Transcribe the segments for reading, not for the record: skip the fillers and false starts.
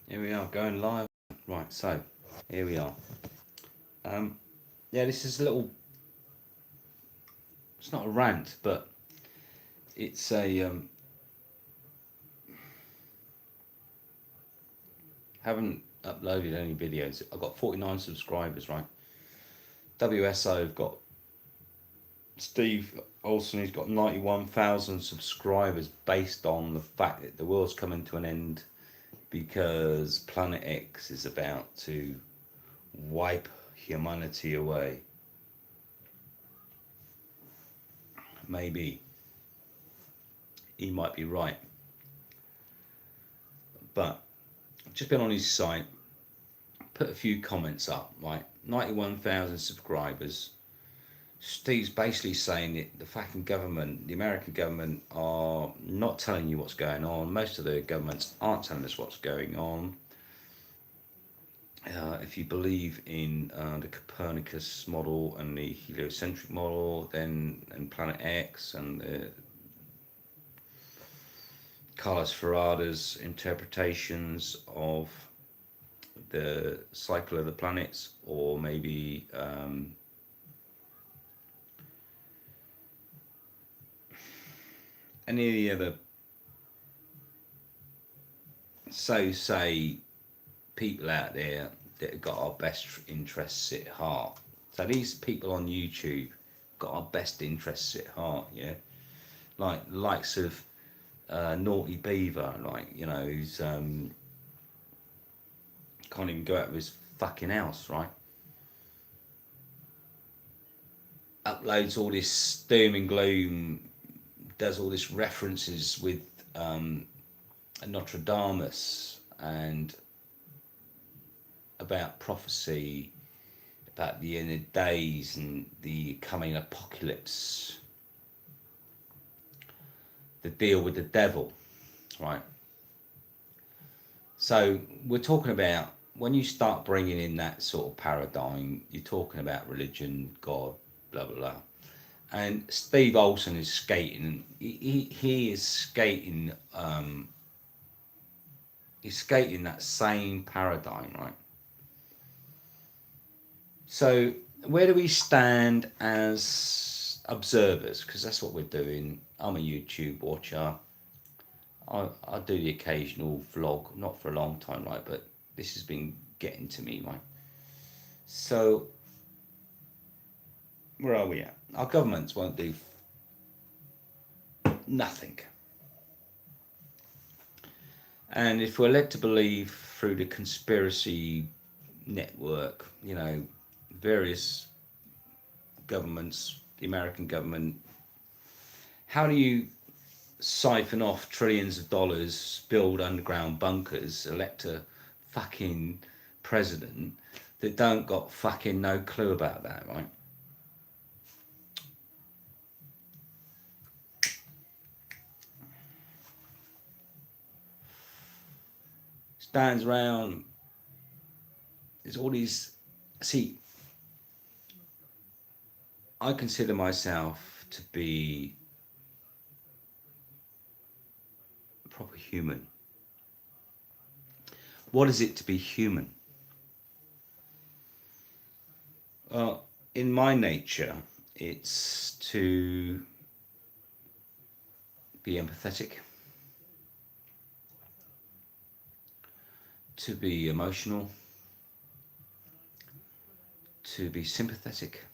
Here we are, going live. Right, so here we are. Yeah, this is a little. It's not a rant, but it's a. Haven't uploaded any videos. I've got 49 subscribers, right? WSO have got Steve Olsen. He's got 91,000 subscribers based on the fact that the world's coming to an end because Planet X is about to wipe humanity away. Maybe he might be right, but I've just been on his site, put a few comments up, right? 91,000 subscribers. Steve's basically saying that the fucking government, the American government, are not telling you what's going on. Most of the governments aren't telling us what's going on. If you believe in the Copernicus model and the heliocentric model, then and Planet X and Carlos Ferrada's interpretations of the cycle of the planets, or maybe any of the other so say people out there that have got our best interests at heart. So these people on YouTube got our best interests at heart, yeah. Like the likes of Naughty Beaver, like who's can't even go out of his fucking house, right? Uploads all this doom and gloom, does all this references with Nostradamus and about prophecy, about the end of days and the coming apocalypse, the deal with the devil, right? So we're talking about when you start bringing in that sort of paradigm, you're talking about religion, God, blah blah blah. And Steve Olsen is skating. He is skating. He's skating that same paradigm, right? So where do we stand as observers? Because that's what we're doing. I'm a YouTube watcher. I do the occasional vlog, not for a long time, right? But this has been getting to me, right? So where are we at? Our governments won't do nothing. And if we're led to believe through the conspiracy network, various governments, the American government, how do you siphon off trillions of dollars, build underground bunkers, elect a fucking president that don't got fucking no clue about that, right? Stands around, there's all these. See, I consider myself to be a proper human. What is it to be human? Well, in my nature, it's to be empathetic, to be emotional, to be sympathetic,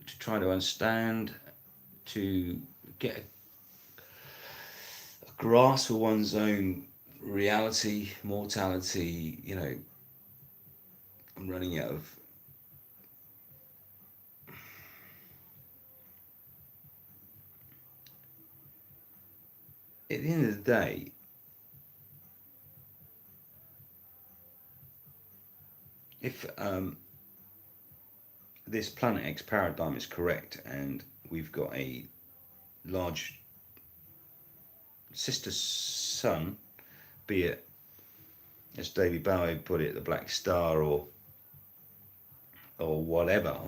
to try to understand, to get a grasp of one's own reality, mortality. I'm running out of. At the end of the day, if this Planet X paradigm is correct and we've got a large sister sun, be it, as David Bowie put it, the Black Star or whatever,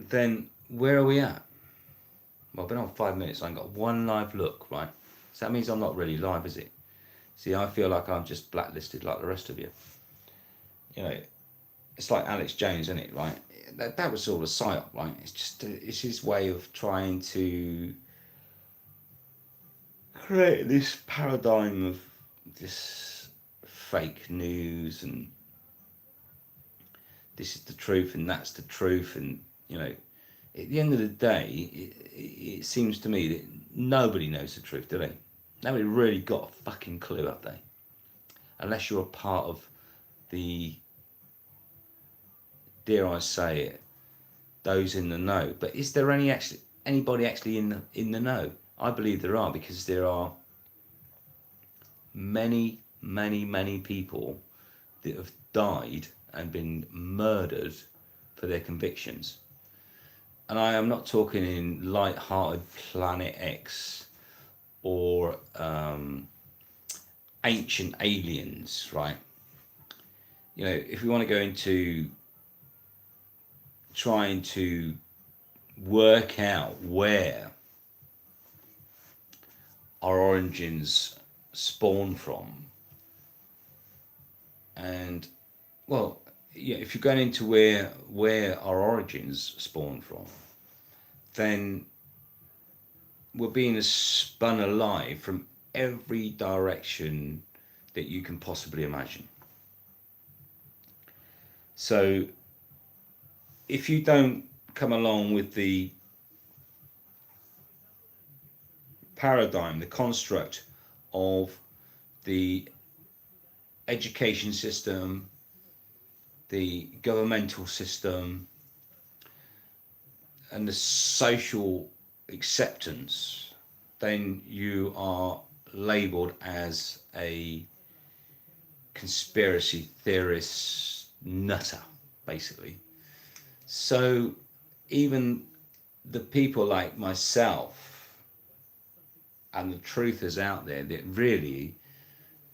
then where are we at? Well, I've been on 5 minutes. I ain't got one live look, right? So that means I'm not really live, is it? See, I feel like I'm just blacklisted like the rest of you. You know, it's like Alex Jones, isn't it, right? That was all a psyop, right? It's his way of trying to create this paradigm of this fake news and this is the truth and that's the truth. And, you know, at the end of the day, it seems to me that nobody knows the truth, do they? Nobody really got a fucking clue, have they? Unless you're a part of the, dare I say it, those in the know. But is there anybody actually in the know? I believe there are, because there are many people that have died and been murdered for their convictions. And I am not talking in light-hearted Planet X or ancient aliens, right? You know, if we want to go into trying to work out where our origins spawn from, and well, yeah, if you're going into where our origins spawn from, then we're being spun alive from every direction that you can possibly imagine. So if you don't come along with the paradigm, the construct of the education system, the governmental system, and the social acceptance, then you are labelled as a conspiracy theorist nutter, basically. So even the people like myself and the truthers out there that really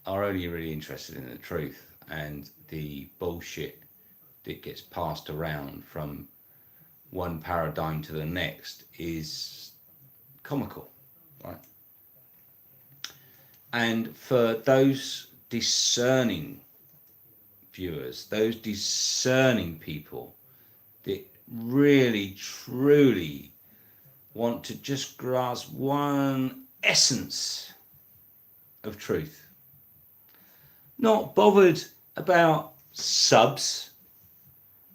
are only really interested in the truth, and the bullshit that gets passed around from one paradigm to the next is comical, right? And for those discerning viewers, those discerning people that really, truly want to just grasp one essence of truth, not bothered about subs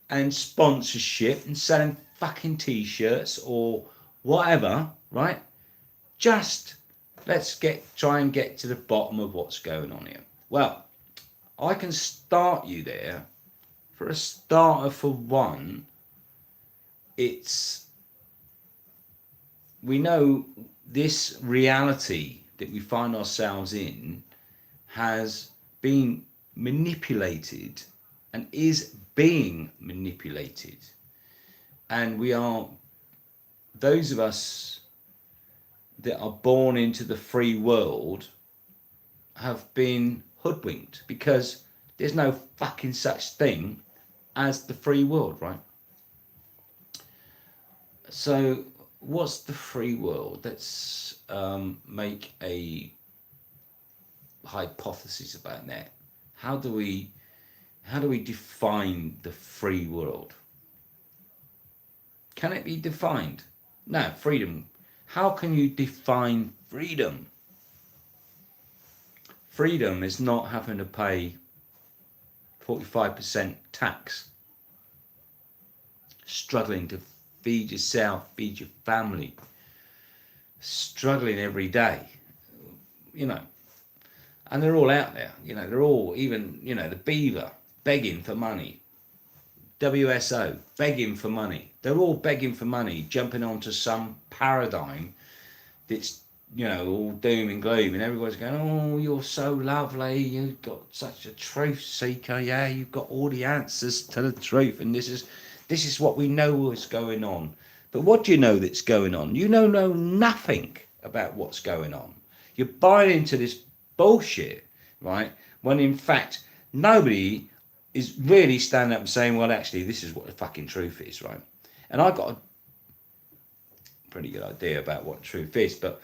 and sponsorship and selling fucking t-shirts or whatever, right? Just let's try and get to the bottom of what's going on here. Well, I can start you there. For a starter, for one, we know this reality that we find ourselves in has been manipulated and is being manipulated. And we are, those of us that are born into the free world have been hoodwinked, because there's no fucking such thing as the free world, right? So what's the free world? Let's make a hypothesis about that. How do we define the free world? Can it be defined? No, freedom. How can you define freedom? Freedom is not having to pay 45% tax, struggling to feed yourself, feed your family, struggling every day, you know. And they're all out there, you know, they're all, even, you know, the Beaver begging for money, Wso begging for money. They're all begging for money, jumping onto some paradigm that's, you know, all doom and gloom, and everybody's going, oh, you're so lovely, you've got such a truth seeker, yeah, you've got all the answers to the truth, and this is what we know is going on. But what do you know that's going on? You know nothing about what's going on. You're buying into this bullshit, right? When in fact nobody is really standing up and saying, well, actually, this is what the fucking truth is, right? And I got a pretty good idea about what truth is. But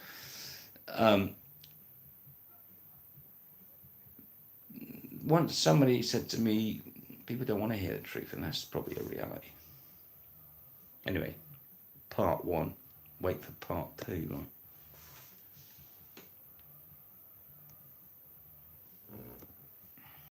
once somebody said to me, people don't want to hear the truth, and that's probably a reality. Anyway, part 1. Wait for part 2, right?